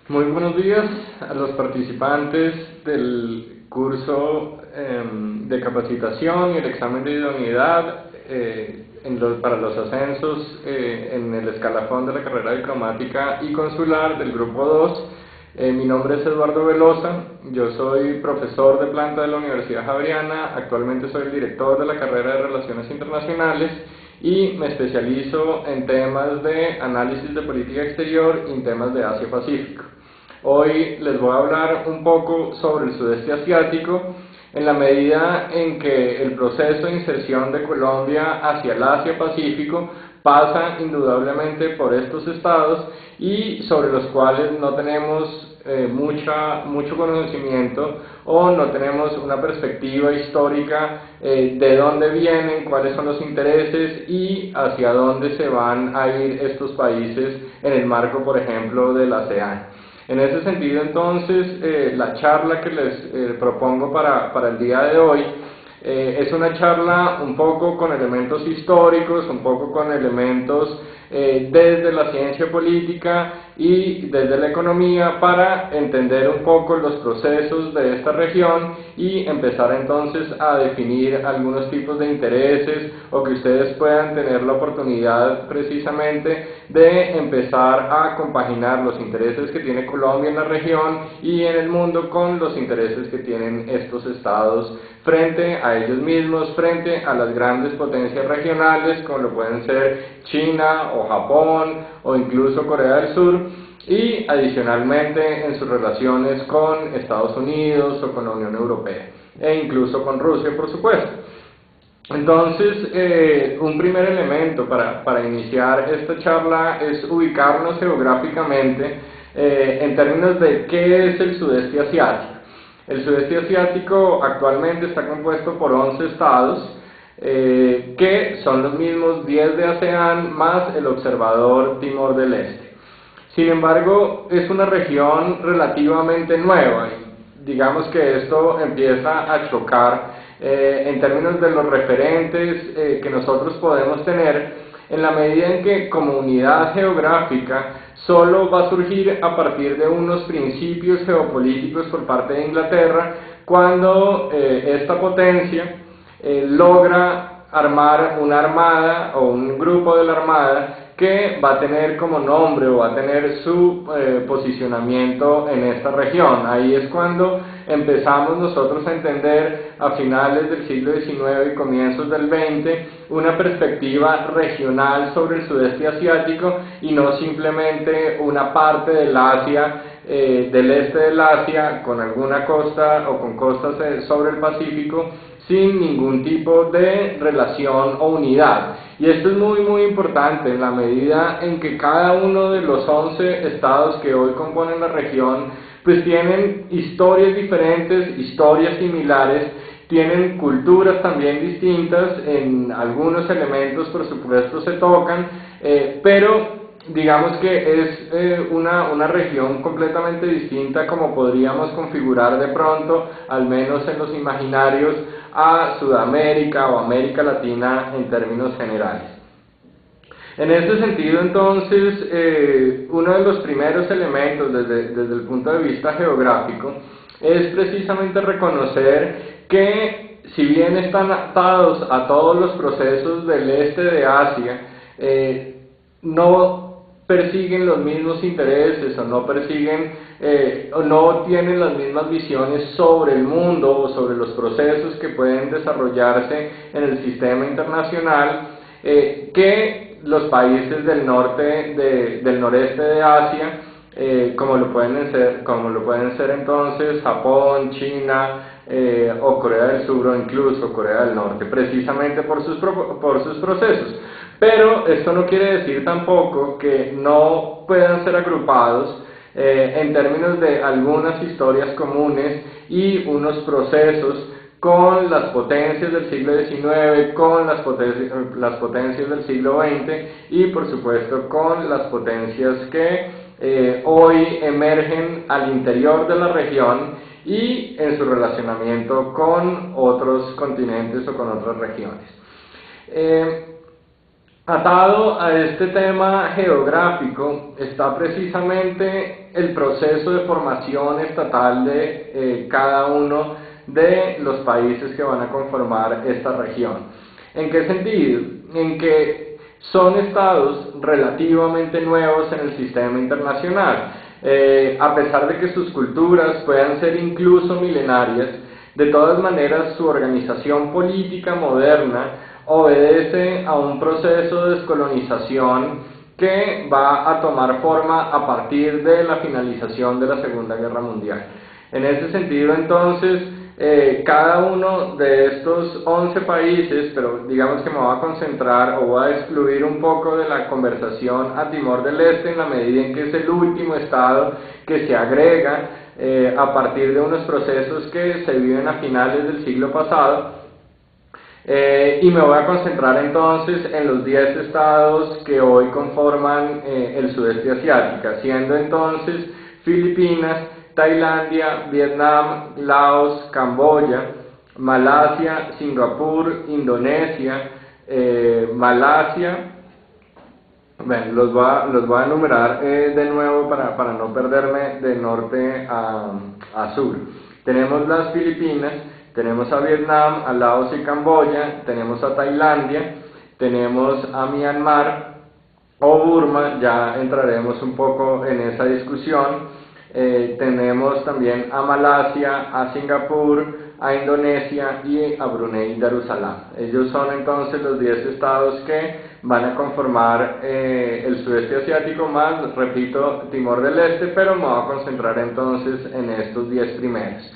Muy buenos días a los participantes del curso de capacitación y el examen de idoneidad para los ascensos en el escalafón de la carrera diplomática y consular del Grupo 2. Mi nombre es Eduardo Velosa, yo soy profesor de planta de la Universidad Javeriana, actualmente soy el director de la carrera de Relaciones Internacionales y me especializo en temas de análisis de política exterior y en temas de Asia-Pacífico. Hoy les voy a hablar un poco sobre el sudeste asiático en la medida en que el proceso de inserción de Colombia hacia el Asia-Pacífico pasa indudablemente por estos estados y sobre los cuales no tenemos mucho conocimiento o no tenemos una perspectiva histórica de dónde vienen, cuáles son los intereses y hacia dónde se van a ir estos países en el marco, por ejemplo, del ASEAN. En ese sentido, entonces, la charla que les propongo para el día de hoy es una charla un poco con elementos históricos, un poco con elementos desde la ciencia política y desde la economía para entender un poco los procesos de esta región y empezar entonces a definir algunos tipos de intereses o que ustedes puedan tener la oportunidad precisamente de empezar a compaginar los intereses que tiene Colombia en la región y en el mundo con los intereses que tienen estos estados frente a ellos mismos, frente a las grandes potencias regionales como lo pueden ser China o Japón o incluso Corea del Sur y adicionalmente en sus relaciones con Estados Unidos o con la Unión Europea e incluso con Rusia, por supuesto. Entonces, un primer elemento para iniciar esta charla es ubicarnos geográficamente en términos de qué es el sudeste asiático. El sudeste asiático actualmente está compuesto por 11 estados, que son los mismos 10 de ASEAN más el observador Timor del Este. Sin embargo, es una región relativamente nueva y digamos que esto empieza a chocar en términos de los referentes que nosotros podemos tener en la medida en que como unidad geográfica solo va a surgir a partir de unos principios geopolíticos por parte de Inglaterra cuando esta potencia logra armar una armada o un grupo de la armada que va a tener como nombre o va a tener su posicionamiento en esta región. Ahí es cuando empezamos nosotros a entender a finales del siglo XIX y comienzos del XX una perspectiva regional sobre el sudeste asiático y no simplemente una parte del Asia, del este del Asia con alguna costa o con costas sobre el Pacífico sin ningún tipo de relación o unidad. Y esto es muy importante en la medida en que cada uno de los 11 estados que hoy componen la región pues tienen historias diferentes, historias similares, tienen culturas también distintas, en algunos elementos por supuesto se tocan, pero digamos que es una región completamente distinta como podríamos configurar de pronto, al menos en los imaginarios, a Sudamérica o América Latina en términos generales. En ese sentido, entonces, uno de los primeros elementos desde el punto de vista geográfico es precisamente reconocer que si bien están atados a todos los procesos del este de Asia, no persiguen los mismos intereses o no persiguen o no tienen las mismas visiones sobre el mundo o sobre los procesos que pueden desarrollarse en el sistema internacional que los países del noreste de Asia, como lo pueden ser entonces Japón, China o Corea del Sur o incluso Corea del Norte, precisamente por sus procesos. Pero esto no quiere decir tampoco que no puedan ser agrupados en términos de algunas historias comunes y unos procesos con las potencias del siglo XIX, con las potencias del siglo XX y por supuesto con las potencias que hoy emergen al interior de la región y en su relacionamiento con otros continentes o con otras regiones. Atado a este tema geográfico está precisamente el proceso de formación estatal de cada uno de los países que van a conformar esta región. ¿En qué sentido? En que son estados relativamente nuevos en el sistema internacional. A pesar de que sus culturas puedan ser incluso milenarias, de todas maneras su organización política moderna obedece a un proceso de descolonización que va a tomar forma a partir de la finalización de la Segunda Guerra Mundial. En ese sentido, entonces, cada uno de estos 11 países, pero digamos que me voy a concentrar o voy a excluir un poco de la conversación a Timor del Este en la medida en que es el último estado que se agrega a partir de unos procesos que se viven a finales del siglo pasado. Y me voy a concentrar entonces en los 10 estados que hoy conforman el sudeste asiático, siendo entonces Filipinas, Tailandia, Vietnam, Laos, Camboya, Malasia, Singapur, Indonesia, Malasia. Bueno, los voy a enumerar de nuevo para no perderme de norte a sur. Tenemos las Filipinas, tenemos a Vietnam, a Laos y Camboya, tenemos a Tailandia, tenemos a Myanmar o Burma, ya entraremos un poco en esa discusión. Tenemos también a Malasia, a Singapur, a Indonesia y a Brunei Darussalam. Ellos son entonces los 10 estados que van a conformar el sudeste asiático más, repito, Timor del Este, pero me voy a concentrar entonces en estos 10 primeros.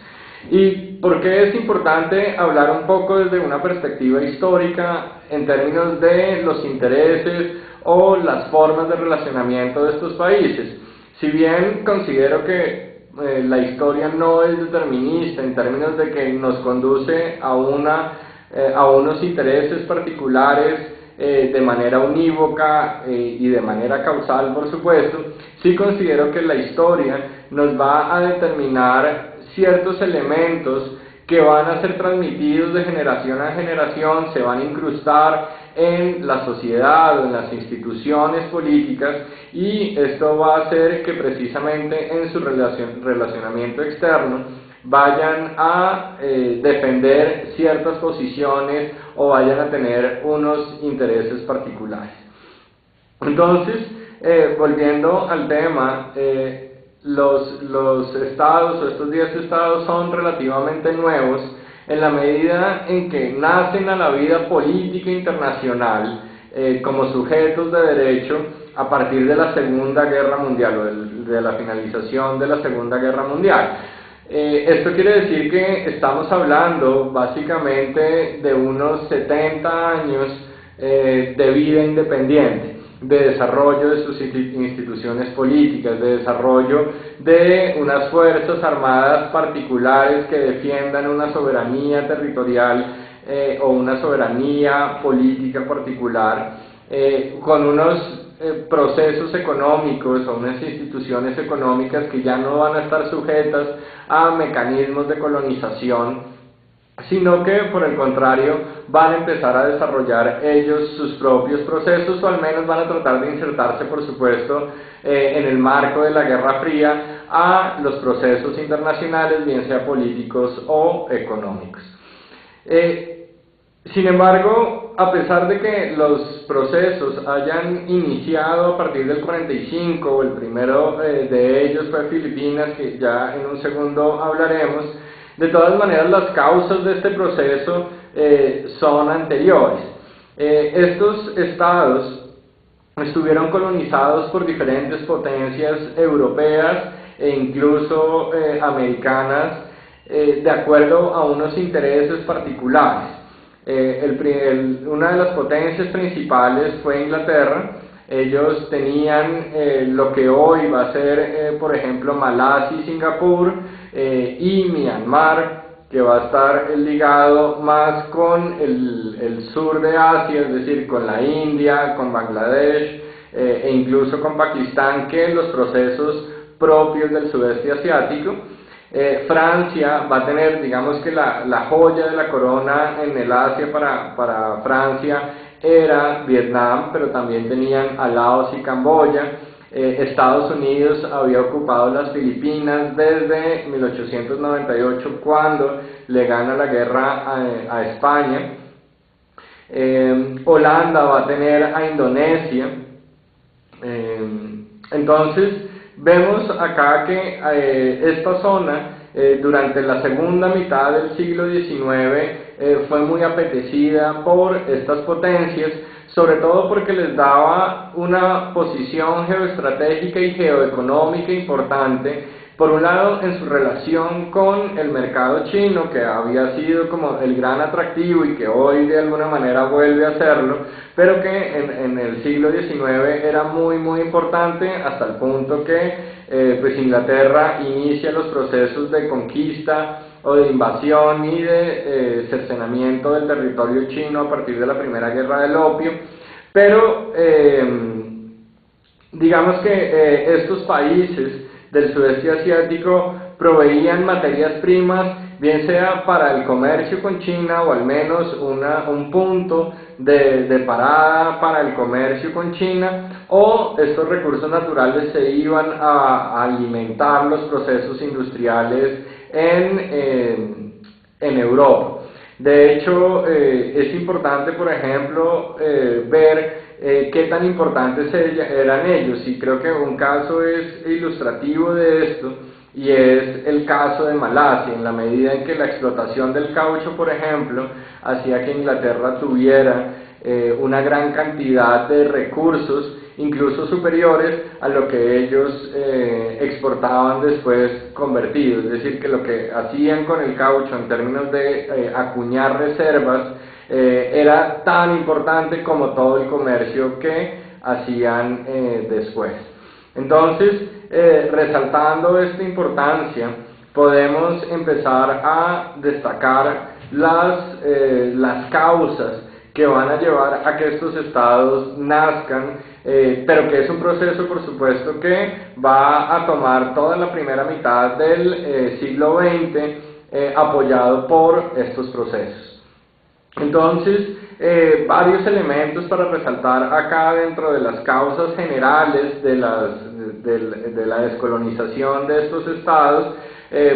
¿Y por qué es importante hablar un poco desde una perspectiva histórica en términos de los intereses o las formas de relacionamiento de estos países? Si bien considero que la historia no es determinista en términos de que nos conduce a unos intereses particulares de manera unívoca y de manera causal, por supuesto, sí considero que la historia nos va a determinar ciertos elementos que van a ser transmitidos de generación a generación, se van a incrustar en la sociedad o en las instituciones políticas, y esto va a hacer que precisamente en su relacionamiento externo vayan a defender ciertas posiciones o vayan a tener unos intereses particulares. Entonces, volviendo al tema, los estados o estos 10 estados son relativamente nuevos en la medida en que nacen a la vida política internacional como sujetos de derecho a partir de la Segunda Guerra Mundial o de la finalización de la Segunda Guerra Mundial. Esto quiere decir que estamos hablando básicamente de unos 70 años de vida independiente, de desarrollo de sus instituciones políticas, de desarrollo de unas fuerzas armadas particulares que defiendan una soberanía territorial o una soberanía política particular, con unos procesos económicos o unas instituciones económicas que ya no van a estar sujetas a mecanismos de colonización, sino que por el contrario van a empezar a desarrollar ellos sus propios procesos, o al menos van a tratar de insertarse, por supuesto, en el marco de la Guerra Fría a los procesos internacionales, bien sea políticos o económicos. Sin embargo, a pesar de que los procesos hayan iniciado a partir del 45, el primero de ellos fue Filipinas, que ya en un segundo hablaremos, de todas maneras las causas de este proceso son anteriores. Estos estados estuvieron colonizados por diferentes potencias europeas e incluso americanas de acuerdo a unos intereses particulares. Una de las potencias principales fue Inglaterra. Ellos tenían lo que hoy va a ser, por ejemplo, Malasia y Singapur, y Myanmar, que va a estar ligado más con el sur de Asia, es decir, con la India, con Bangladesh e incluso con Pakistán, que en los procesos propios del sudeste asiático. Francia va a tener, digamos que la joya de la corona en el Asia para Francia era Vietnam, pero también tenían a Laos y Camboya. Estados Unidos había ocupado las Filipinas desde 1898, cuando le gana la guerra a España. Holanda va a tener a Indonesia. Entonces vemos acá que esta zona durante la segunda mitad del siglo XIX fue muy apetecida por estas potencias, sobre todo porque les daba una posición geoestratégica y geoeconómica importante. Por un lado, en su relación con el mercado chino, que había sido como el gran atractivo y que hoy de alguna manera vuelve a serlo, pero que en el siglo XIX era muy importante, hasta el punto que pues Inglaterra inicia los procesos de conquista o de invasión y de cercenamiento del territorio chino a partir de la Primera Guerra del Opio. Pero digamos que estos países del sudeste asiático proveían materias primas, bien sea para el comercio con China o al menos un punto de parada para el comercio con China, o estos recursos naturales se iban a alimentar los procesos industriales en Europa. De hecho, es importante, por ejemplo, ver qué tan importantes eran ellos, y creo que un caso es ilustrativo de esto, y es el caso de Malasia, en la medida en que la explotación del caucho, por ejemplo, hacía que Inglaterra tuviera una gran cantidad de recursos, incluso superiores a lo que ellos exportaban después convertidos. Es decir, que lo que hacían con el caucho en términos de acuñar reservas era tan importante como todo el comercio que hacían después. Entonces, resaltando esta importancia, podemos empezar a destacar las causas que van a llevar a que estos estados nazcan, pero que es un proceso, por supuesto, que va a tomar toda la primera mitad del siglo XX, apoyado por estos procesos. Entonces, varios elementos para resaltar acá dentro de las causas generales de la descolonización de estos estados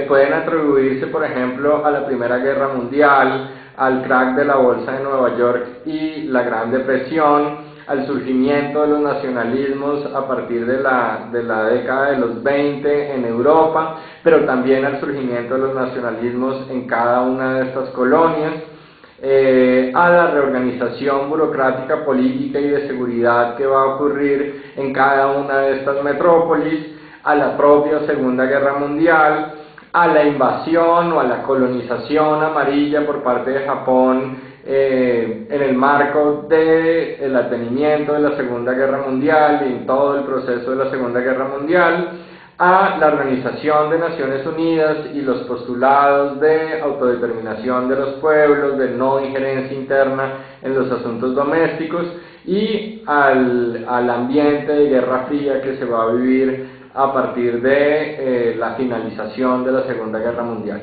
pueden atribuirse, por ejemplo, a la Primera Guerra Mundial, al crack de la Bolsa de Nueva York y la Gran Depresión, al surgimiento de los nacionalismos a partir de la década de los 20 en Europa, pero también al surgimiento de los nacionalismos en cada una de estas colonias, a la reorganización burocrática, política y de seguridad que va a ocurrir en cada una de estas metrópolis, a la propia Segunda Guerra Mundial, a la invasión o a la colonización amarilla por parte de Japón en el marco del advenimiento de la Segunda Guerra Mundial y en todo el proceso de la Segunda Guerra Mundial, a la Organización de Naciones Unidas y los postulados de autodeterminación de los pueblos, de no injerencia interna en los asuntos domésticos, y al ambiente de Guerra Fría que se va a vivir a partir de la finalización de la Segunda Guerra Mundial.